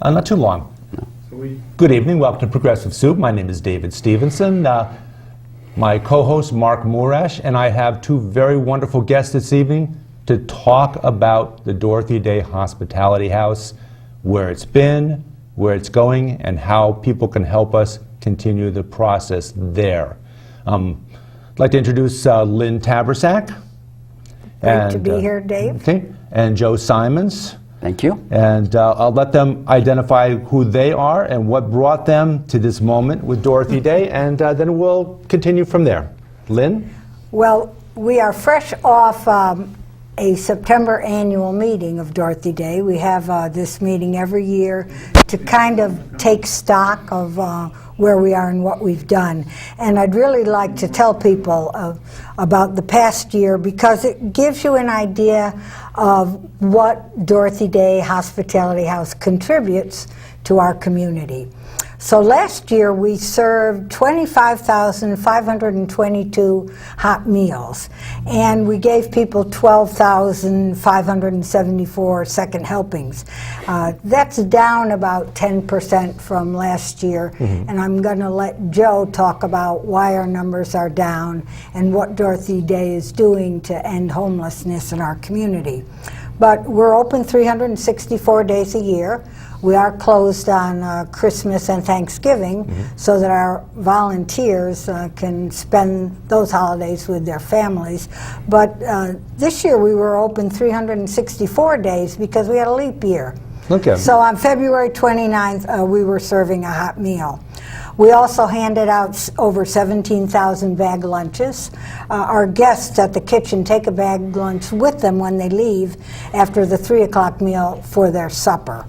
Not too long. No. Good evening. Welcome to Progressive Soup. My name is David Stevenson. My co-host, Marc Moorash, and I have two very wonderful guests this evening to talk about the Dorothy Day Hospitality House, where it's been, where it's going, and how people can help us continue the process there. I'd like to introduce Lynn Taborsak. Great to be here, Dave. Okay, and Joe Simons. Thank you. And I'll let them identify who they are and what brought them to this moment with Dorothy Day, and then we'll continue from there. Lynn? Well, we are fresh off a September annual meeting of Dorothy Day. We have this meeting every year to kind of take stock of where we are and what we've done. And I'd really like to tell people about the past year because it gives you an idea of what Dorothy Day Hospitality House contributes to our community. So last year we served 25,522 hot meals, and we gave people 12,574 second helpings. That's down about 10% from last year, and I'm going to let Joe talk about why our numbers are down and what Dorothy Day is doing to end homelessness in our community. But we're open 364 days a year. We are closed on Christmas and Thanksgiving so that our volunteers can spend those holidays with their families. But this year we were open 364 days because we had a leap year. Okay. So on February 29th, we were serving a hot meal. We also handed out over 17,000 bag lunches. Our guests at the kitchen take a bag lunch with them when they leave after the 3 o'clock meal for their supper.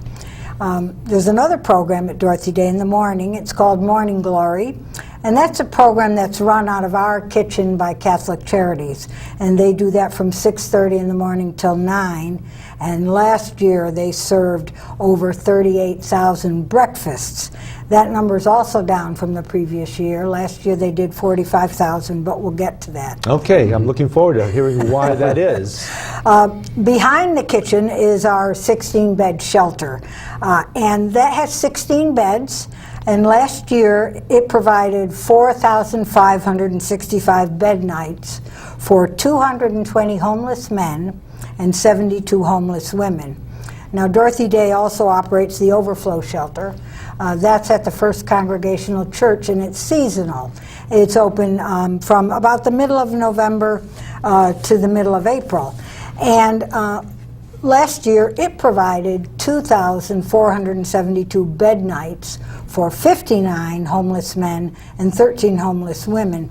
There's another program at Dorothy Day in the morning. It's called Morning Glory. And that's a program that's run out of our kitchen by Catholic Charities. And they do that from 6:30 in the morning till 9. And last year they served over 38,000 breakfasts. That number is also down from the previous year. Last year they did 45,000, but we'll get to that. Okay, I'm looking forward to hearing why that is. Behind the kitchen is our 16-bed shelter. And that has 16 beds. And last year, it provided 4,565 bed nights for 220 homeless men and 72 homeless women. Now, Dorothy Day also operates the overflow shelter. That's at the First Congregational Church, and it's seasonal. It's open from about the middle of November to the middle of April. And last year, it provided 2,472 bed nights for 59 homeless men and 13 homeless women.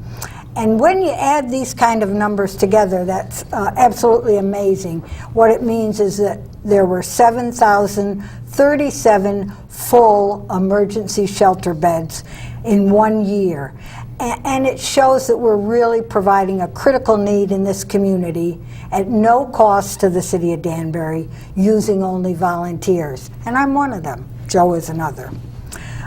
And when you add these kind of numbers together, that's absolutely amazing. What it means is that there were 7,037 full emergency shelter beds in 1 year. And it shows that we're really providing a critical need in this community at no cost to the city of Danbury, using only volunteers. And I'm one of them. Joe is another.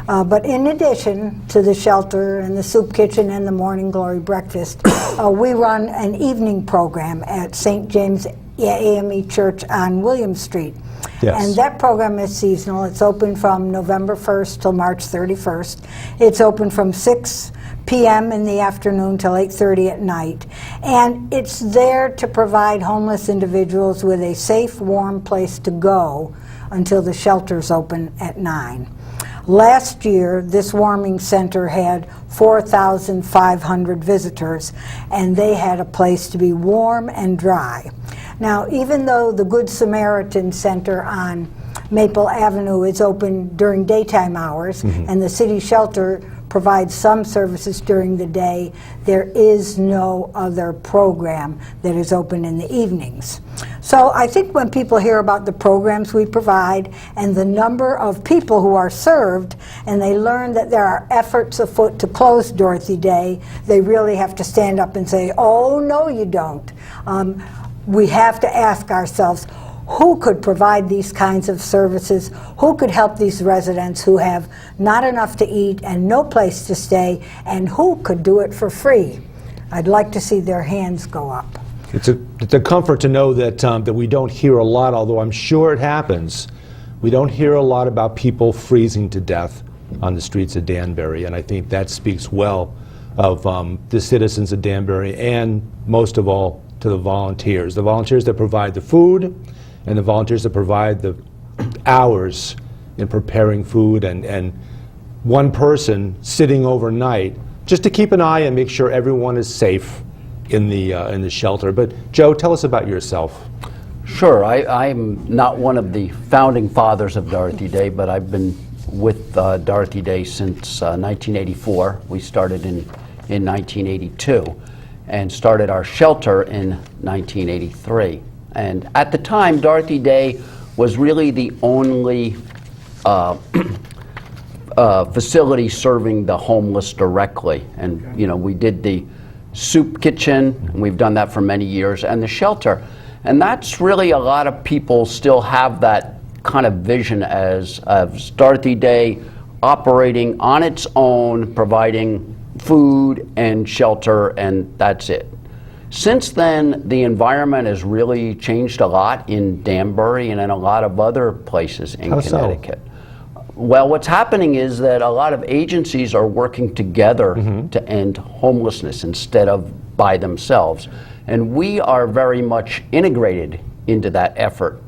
But in addition to the shelter and the soup kitchen and the Morning Glory breakfast, we run an evening program at St. James AME Church on William Street. Yes. And that program is seasonal. It's open from November 1st till March 31st. It's open from 6 p.m. in the afternoon till 8:30 at night. And it's there to provide homeless individuals with a safe, warm place to go until the shelters open at 9. Last year, this warming center had 4,500 visitors, and they had a place to be warm and dry. Now, even though the Good Samaritan Center on Maple Avenue is open during daytime hours, and the city shelter provides some services during the day, there is no other program that is open in the evenings. So I think when people hear about the programs we provide and the number of people who are served, and they learn that there are efforts afoot to close Dorothy Day, they really have to stand up and say, oh, no, you don't. We have to ask ourselves, who could provide these kinds of services? Who could help these residents who have not enough to eat and no place to stay? And who could do it for free? I'd like to see their hands go up. It's a comfort to know that that we don't hear a lot, although I'm sure it happens, we don't hear a lot about people freezing to death on the streets of Danbury, and I think that speaks well of the citizens of Danbury, and most of all to the volunteers that provide the food, and the volunteers that provide the hours in preparing food, and one person sitting overnight just to keep an eye and make sure everyone is safe in the shelter. But Joe, tell us about yourself. Sure. I'm not one of the founding fathers of Dorothy Day, but I've been with Dorothy Day since 1984. We started in 1982 and started our shelter in 1983. And at the time, Dorothy Day was really the only facility serving the homeless directly. And we did the soup kitchen, and we've done that for many years, and the shelter. And that's really, a lot of people still have that kind of vision as Dorothy Day operating on its own, providing food and shelter, and that's it. Since then, the environment has really changed a lot in Danbury and in a lot of other places in Connecticut. Well, what's happening is that a lot of agencies are working together to end homelessness instead of by themselves. And we are very much integrated into that effort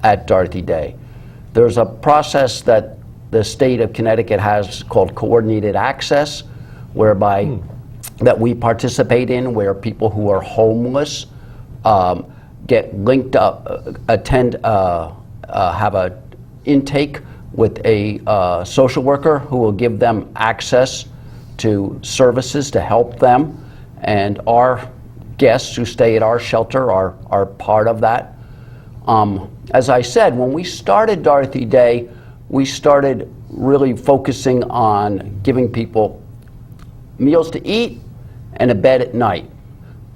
at Dorothy Day. There's a process that the state of Connecticut has called coordinated access, whereby that we participate in, where people who are homeless get linked up, have a intake with a social worker who will give them access to services to help them. And our guests who stay at our shelter are part of that. As I said, when we started Dorothy Day, we started really focusing on giving people meals to eat and a bed at night.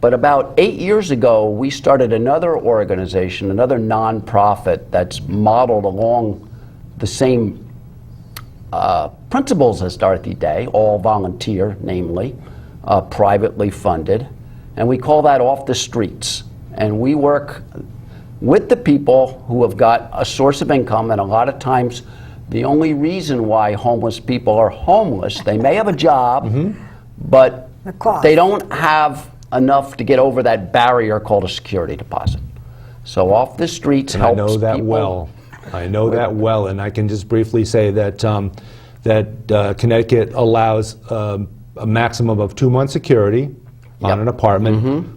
But about 8 years ago, we started another organization, another nonprofit that's modeled along the same principles as Dorothy Day, all volunteer, namely, privately funded, and we call that Off the Streets. And we work with the people who have got a source of income, and a lot of times the only reason why homeless people are homeless, they may have a job, but they don't have enough to get over that barrier called a security deposit. So Off the Streets helps people. I know that well. I know that well, and I can just briefly say that Connecticut allows a maximum of 2 months security on an apartment.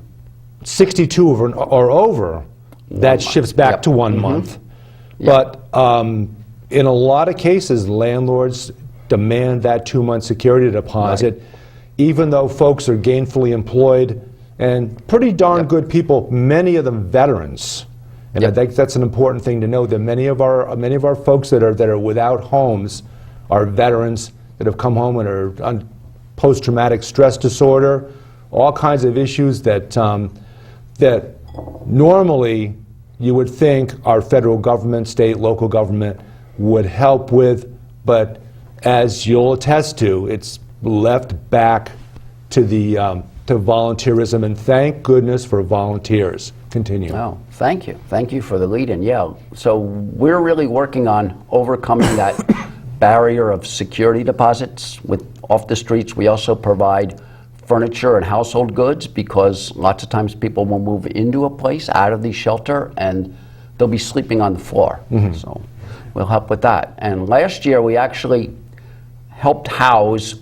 62 or over, that shifts back to 1 month. But in a lot of cases, landlords demand that 2 month security deposit, even though folks are gainfully employed and pretty darn good people, many of them veterans. And I think that's an important thing to know, that many of our folks that are without homes are veterans that have come home and are on post-traumatic stress disorder, all kinds of issues that that normally you would think our federal government, state, local government would help with, but as you'll attest to, it's left back to the to volunteerism, and thank goodness for volunteers. Continue. Oh, thank you. Thank you for the lead-in. Yeah, so we're really working on overcoming that barrier of security deposits with Off the Streets. We also provide furniture and household goods, because lots of times people will move into a place out of the shelter and they'll be sleeping on the floor. So we'll help with that. And last year we actually helped house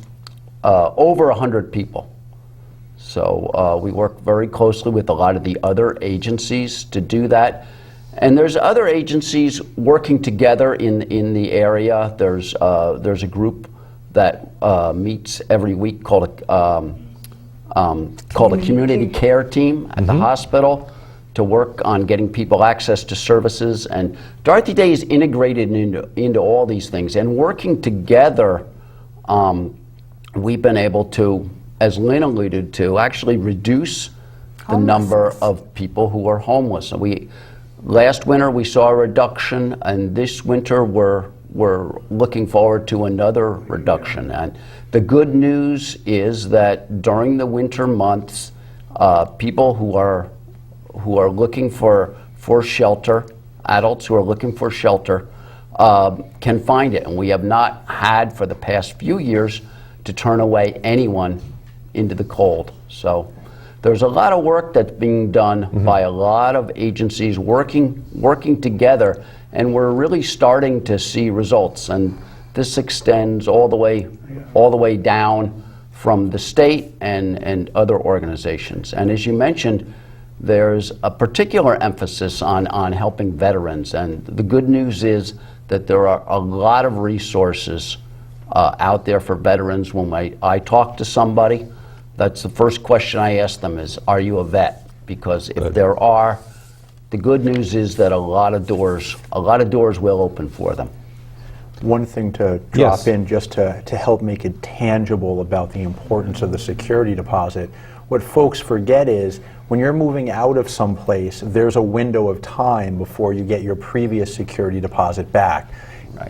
over 100 people. So we work very closely with a lot of the other agencies to do that. And there's other agencies working together in the area. There's a group that meets every week called a community care team at the hospital to work on getting people access to services. And Dorothy Day is integrated into all these things. And working together, we've been able to, as Lynn alluded to, actually reduce the number of people who are homeless. And last winter we saw a reduction, and this winter we're looking forward to another reduction. And the good news is that during the winter months, people who are looking for shelter adults who are looking for shelter can find it. And we have not had for the past few years to turn away anyone into the cold. So there's a lot of work that's being done by a lot of agencies working together, and we're really starting to see results. And this extends all the way down from the state and other organizations. And as you mentioned, there's a particular emphasis on helping veterans. And the good news is that there are a lot of resources out there for veterans. When I talk to somebody, that's the first question I ask them is, are you a vet? Because if there are, the good news is that a lot of doors will open for them. One thing to drop in just to help make it tangible about the importance of the security deposit, what folks forget is when you're moving out of some place, there's a window of time before you get your previous security deposit back.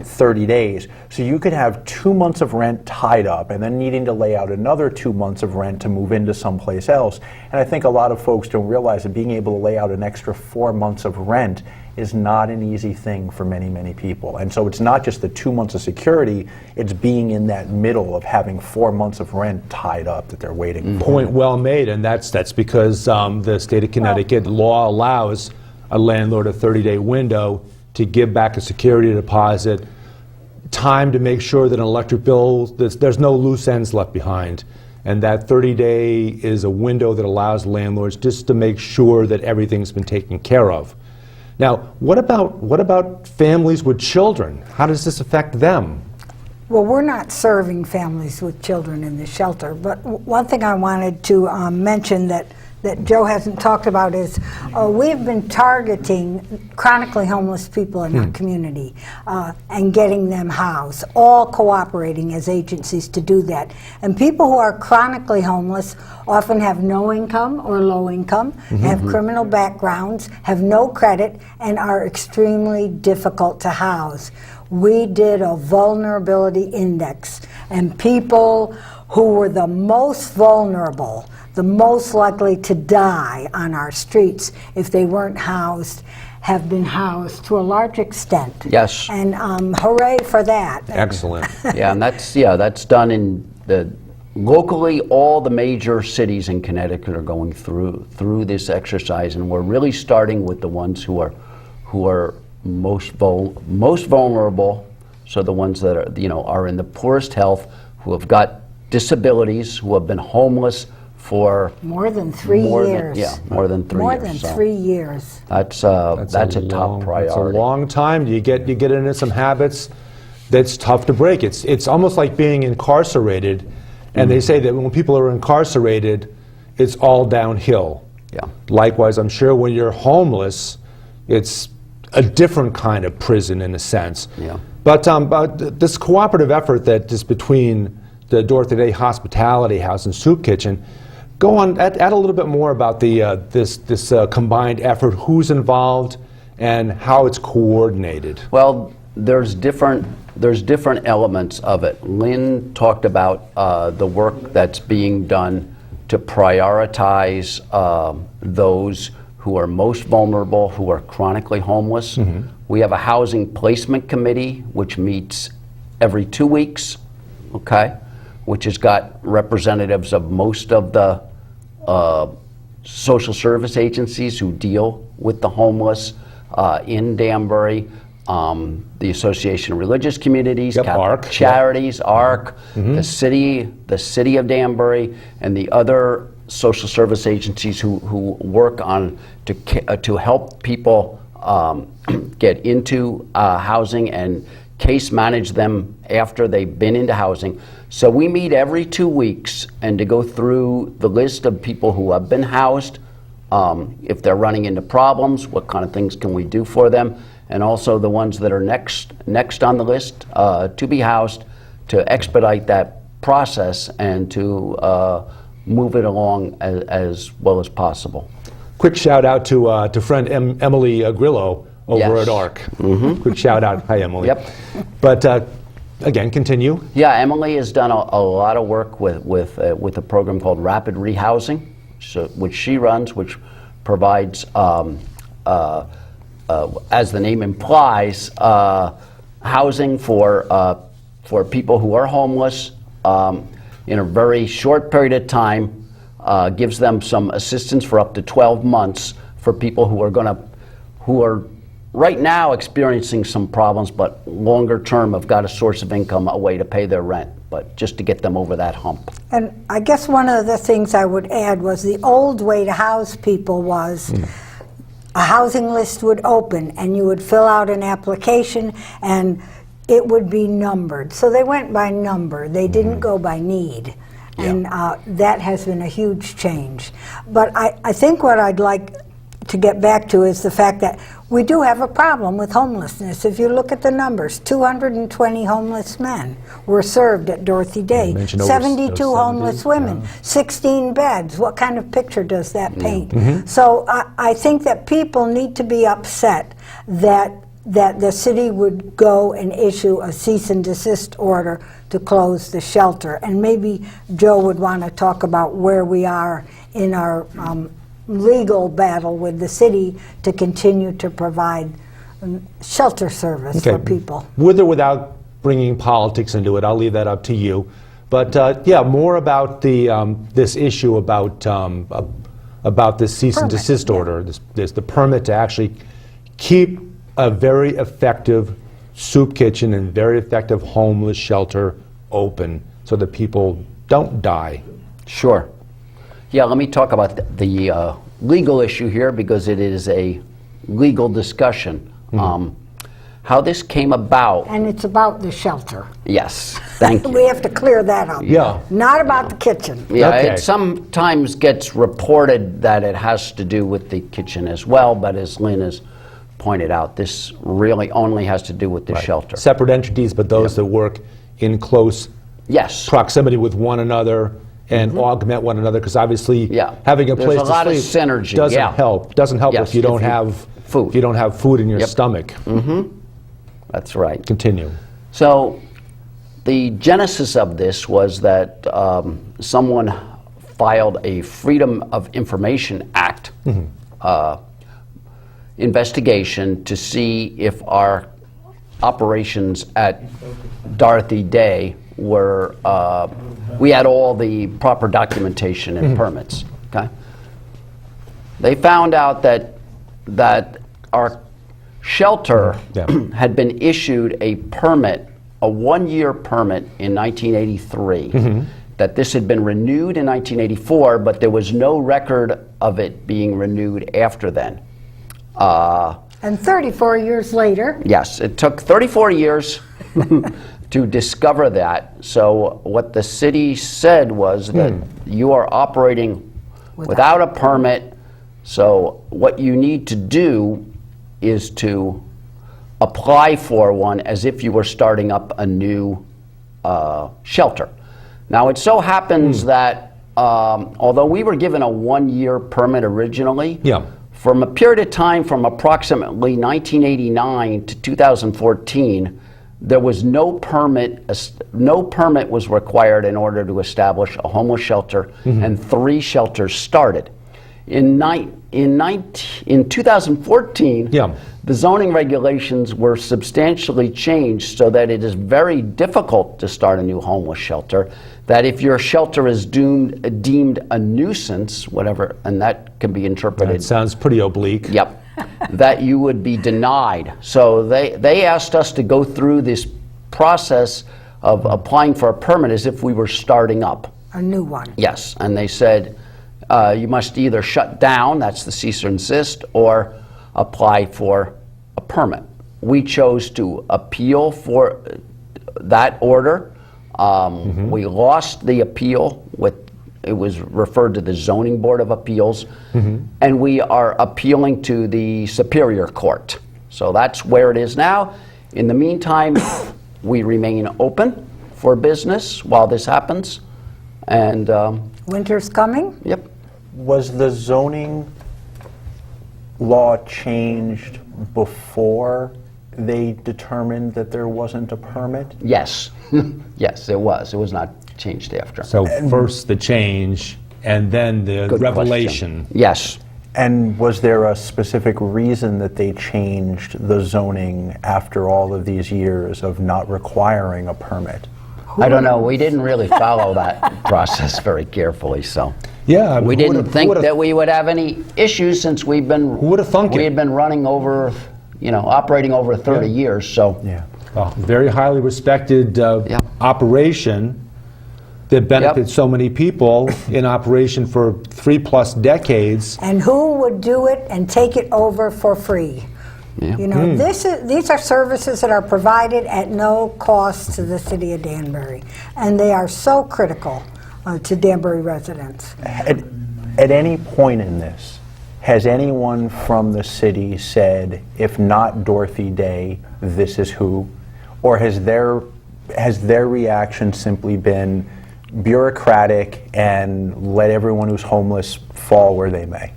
30 days. So you could have 2 months of rent tied up and then needing to lay out another 2 months of rent to move into someplace else. And I think a lot of folks don't realize that being able to lay out an extra 4 months of rent is not an easy thing for many, many people. And so it's not just the 2 months of security, it's being in that middle of having 4 months of rent tied up that they're waiting for. Point well made, and that's because the state of Connecticut law allows a landlord a 30-day window to give back a security deposit, time to make sure that an electric bill, there's no loose ends left behind. And that 30-day is a window that allows landlords just to make sure that everything's been taken care of. Now, what about families with children? How does this affect them? Well, we're not serving families with children in the shelter, but one thing I wanted to mention that Joe hasn't talked about is we've been targeting chronically homeless people in our community and getting them housed, all cooperating as agencies to do that. And people who are chronically homeless often have no income or low income, have criminal backgrounds, have no credit, and are extremely difficult to house. We did a vulnerability index, and people who were the most vulnerable, the most likely to die on our streets if they weren't housed, have been housed to a large extent. Yes. And hooray for that. Excellent. Yeah, and that's done in locally. All the major cities in Connecticut are going through this exercise, and we're really starting with the ones who are most vulnerable. So the ones that are in the poorest health, who have got disabilities, who have been homeless for more than 3 years. More than 3 years. More than 3 years. That's That's a top priority. It's a long time. You get into some habits that's tough to break. It's almost like being incarcerated, and they say that when people are incarcerated, it's all downhill. Yeah. Likewise, I'm sure when you're homeless, it's a different kind of prison in a sense. Yeah. But this cooperative effort that is between the Dorothy Day Hospitality House and Soup Kitchen, go on, add a little bit more about this combined effort, who's involved, and how it's coordinated. Well, there's different elements of it. Lynn talked about the work that's being done to prioritize those who are most vulnerable, who are chronically homeless. We have a housing placement committee which meets every 2 weeks, okay, which has got representatives of most of the social service agencies who deal with the homeless in Danbury, the Association of Religious Communities, Yep, Catholic ARC, Charities, ARC, the city of Danbury, and the other social service agencies who work on to help people get into housing and case manage them after they've been into housing. So we meet every 2 weeks and to go through the list of people who have been housed, if they're running into problems, what kind of things can we do for them, and also the ones that are next on the list to be housed, to expedite that process and to move it along as well as possible. Quick shout out to friend Emily Grillo over Yes. at ARC. Quick shout out. Hi, Emily. Yep. But again, continue. Yeah, Emily has done a lot of work with a program called Rapid Rehousing, which she runs, which provides as the name implies, housing for people who are homeless in a very short period of time, gives them some assistance for up to 12 months for people who are right now experiencing some problems, but longer term have got a source of income, a way to pay their rent, but just to get them over that hump. And I guess one of the things I would add was the old way to house people was a housing list would open and you would fill out an application and it would be numbered. So they went by number. They didn't go by need. And that has been a huge change. But I think what I'd like to get back to is the fact that we do have a problem with homelessness. If you look at the numbers, 220 homeless men were served at Dorothy Day, 72 homeless women, 16 beds. What kind of picture does that paint? So I think that people need to be upset that the city would go and issue a cease and desist order to close the shelter. And maybe Joe would want to talk about where we are in our legal battle with the city to continue to provide shelter service for people. With or without bringing politics into it, I'll leave that up to you. But yeah, more about the this issue about this cease and desist order, the permit to actually keep a very effective soup kitchen and very effective homeless shelter open so that people don't die. Sure. Yeah, let me talk about the legal issue here because it is a legal discussion. How this came about. And it's about the shelter. Yes, thank you. We have to clear that up. Yeah. Not about the kitchen. Yeah, Okay. it sometimes gets reported that it has to do with the kitchen as well, but as Lynn has pointed out, this really only has to do with the shelter. Separate entities, but those that work in close proximity with one another and augment one another, because obviously having a place There's a lot to of sleep synergy. doesn't help. Doesn't help Yes, if you don't have food. If you don't have food in your stomach. That's right. Continue. So the genesis of this was that someone filed a Freedom of Information Act investigation to see if our operations at Dorothy Day were, we had all the proper documentation and permits. Okay. They found out that our shelter had been issued a permit, a one-year permit in 1983, that this had been renewed in 1984, but there was no record of it being renewed after then. And 34 years later. Yes, it took 34 years to discover that. So what the city said was that you are operating without a permit, so what you need to do is to apply for one as if you were starting up a new shelter. Now it so happens that although we were given a one-year permit originally, from a period of time from approximately 1989 to 2014, there was no permit was required in order to establish a homeless shelter, and 3 shelters started. In 2014, the zoning regulations were substantially changed so that it is very difficult to start a new homeless shelter, that if your shelter is deemed a nuisance, whatever, and that can be interpreted. That sounds pretty oblique. Yep. That you would be denied. So they asked us to go through this process of applying for a permit as if we were starting up. A new one. Yes, and they said you must either shut down, that's the cease or desist, or apply for a permit. We chose to appeal for that order. We lost the appeal. It was referred to the Zoning Board of Appeals, and we are appealing to the Superior Court. So that's where it is now. In the meantime, we remain open for business while this happens. And winter's coming? Yep. Was the zoning law changed before they determined that there wasn't a permit? Yes. Yes, it was. It was not changed after. So first the change, and then the Good revelation. question. Yes. And was there a specific reason that they changed the zoning after all of these years of not requiring a permit? I don't know. We didn't really follow that process very carefully, so. Yeah, I mean, We who didn't would've- think who would've- that we would have any issues since we've been. Who would've thunk We it? had been running over, operating over 30 years, so. Yeah. Very highly respected Yeah. operation that benefited Yep. so many people in operation for 3+ decades. And who would do it and take it over for free? Yeah. You know, these are services that are provided at no cost to the city of Danbury, and they are so critical to Danbury residents. At any point in this, has anyone from the city said, if not Dorothy Day, this is who? Or has their reaction simply been bureaucratic and let everyone who's homeless fall where they may?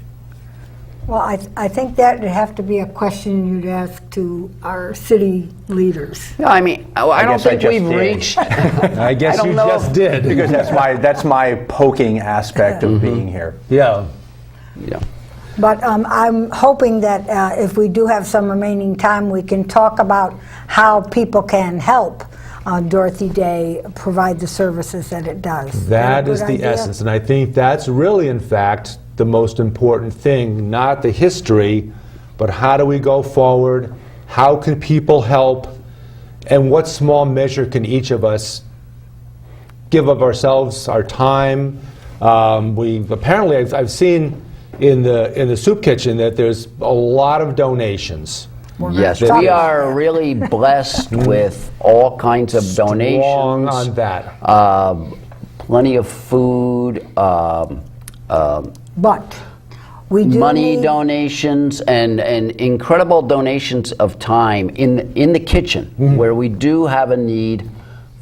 Well, I think that would have to be a question you'd ask to our city leaders. Yeah, I mean, I don't guess I think just we've did. reached. I guess don't you know. just did. Because that's my poking aspect of being here. Yeah. Yeah. But I'm hoping that if we do have some remaining time, we can talk about how people can help Dorothy Day provide the services that it does. That a is good the idea? essence, and I think that's really, in fact, the most important thing, not the history, but how do we go forward, how can people help, and what small measure can each of us give of ourselves, our time. Apparently, I've seen in the soup kitchen that there's a lot of donations. Yes, gonna we stop are really blessed with all kinds of donations. Strong on that. Plenty of food, But we do money need, donations, and incredible donations of time in the kitchen, where we do have a need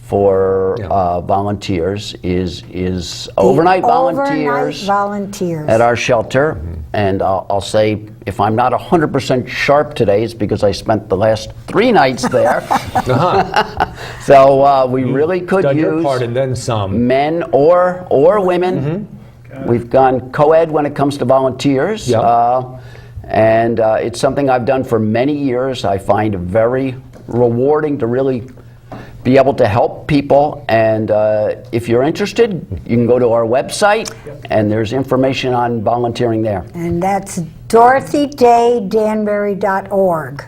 for volunteers. Is overnight volunteers at our shelter. And I'll say, if I'm not 100% sharp today, it's because I spent the last 3 nights there. So we really could Done your use part and then some. men or women. We've gone co-ed when it comes to volunteers. Yeah. And it's something I've done for many years. I find it very rewarding to really be able to help people. And if you're interested, you can go to our website, and there's information on volunteering there. and that's DorothyDayDanbury.org.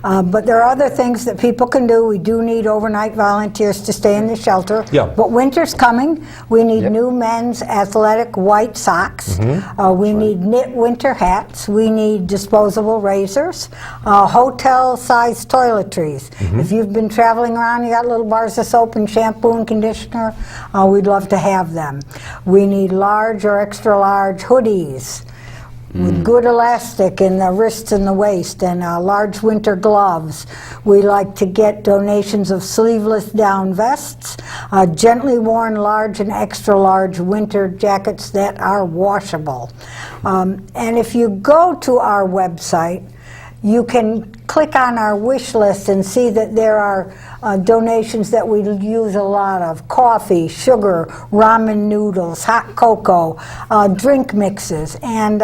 But there are other things that people can do. We do need overnight volunteers to stay in the shelter. Yeah. But winter's coming. We need new men's athletic white socks. We need knit winter hats. We need disposable razors. Hotel-sized toiletries. If you've been traveling around, you got little bars of soap and shampoo and conditioner, we'd love to have them. We need large or extra large hoodies with good elastic in the wrists and the waist, and large winter gloves. We like to get donations of sleeveless down vests, gently worn large and extra large winter jackets that are washable. And if you go to our website, you can click on our wish list and see that there are donations that we use a lot of: coffee, sugar, ramen noodles, hot cocoa, drink mixes. And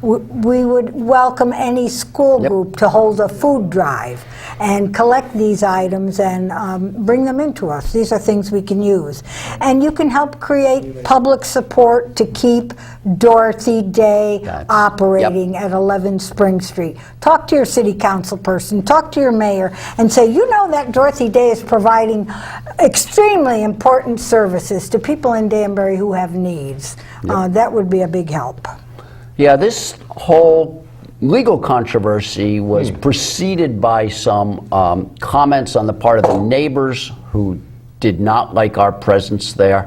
we would welcome any school group to hold a food drive and collect these items and bring them into us. These are things we can use. And you can help create public support to keep Dorothy Day operating at 11 Spring Street. Talk to your city council person, talk to your mayor, and say, you know that Dorothy Day is providing extremely important services to people in Danbury who have needs. That would be a big help. Yeah, this whole legal controversy was preceded by some comments on the part of the neighbors who did not like our presence there.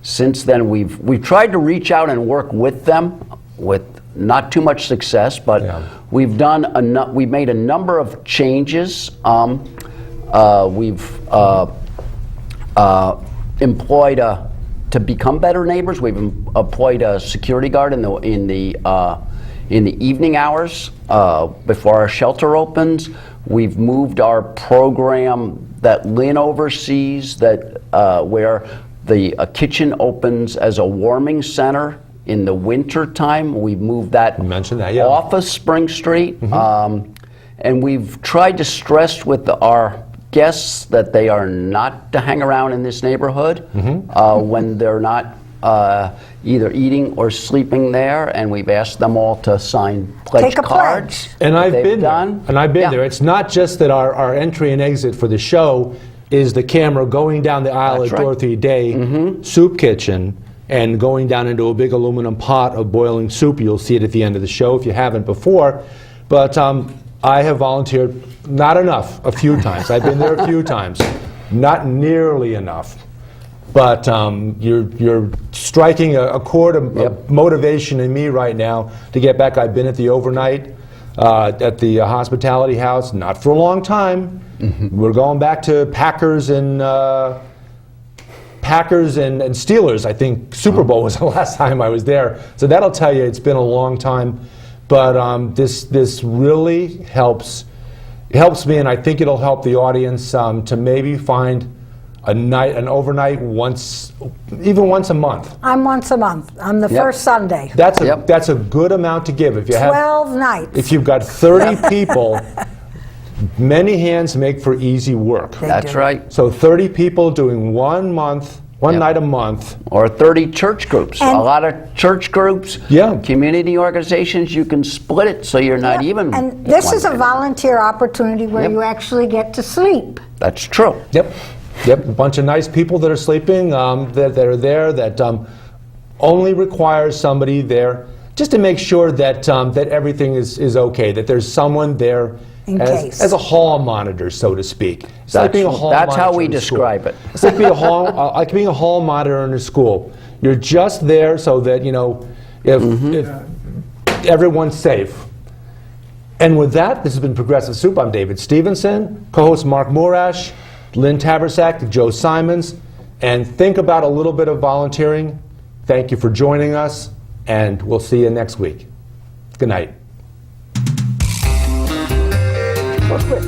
Since then, we've tried to reach out and work with them with not too much success, but we've made a number of changes. We've employed to become better neighbors. We've employed a security guard in the evening hours before our shelter opens. We've moved our program that Lynn oversees, where the kitchen opens as a warming center in the winter time. We've moved that, mentioned that, yeah. off of Spring Street. And we've tried to stress with our guests that they are not to hang around in this neighborhood when they're not either eating or sleeping there, and we've asked them all to sign pledge Take a cards. pledge. And I've they've been done. there. And I've been Yeah. there. It's not just that our entry and exit for the show is the camera going down the aisle That's at right. Dorothy Day Soup Kitchen and going down into a big aluminum pot of boiling soup. You'll see it at the end of the show if you haven't before. But I have volunteered, not enough, a few times. I've been there a few times. Not nearly enough. But you're striking a chord of motivation in me right now to get back. I've been at the overnight at the hospitality house, not for a long time. We're going back to Packers and Steelers. I think Super Bowl was the last time I was there. So that'll tell you it's been a long time. But this really helps me, and I think it'll help the audience to maybe find an overnight even once a month. I'm once a month, on the Yep. first Sunday. That's a good amount to give. If you have 12 nights. if you've got 30 people, many hands make for easy work. That's right. So 30 people doing one night a month. Or 30 church groups. And- a lot of church groups, Yeah. community organizations, you can split it so you're not even. And this one is a night. volunteer opportunity where Yep. you actually get to sleep. That's true. Yep. A bunch of nice people that are sleeping that are there that only requires somebody there just to make sure that that everything is okay, that there's someone there In case. as a hall monitor, so to speak. It's like being a hall That's how monitor we in a school. describe it. It's like being a hall monitor in a school. You're just there so that if everyone's safe. And with that, this has been Progressive Soup. I'm David Stevenson, co-host Marc Moorash, Lynn Taborsak, Joe Simons, and think about a little bit of volunteering. Thank you for joining us, and we'll see you next week. Good night. Quick.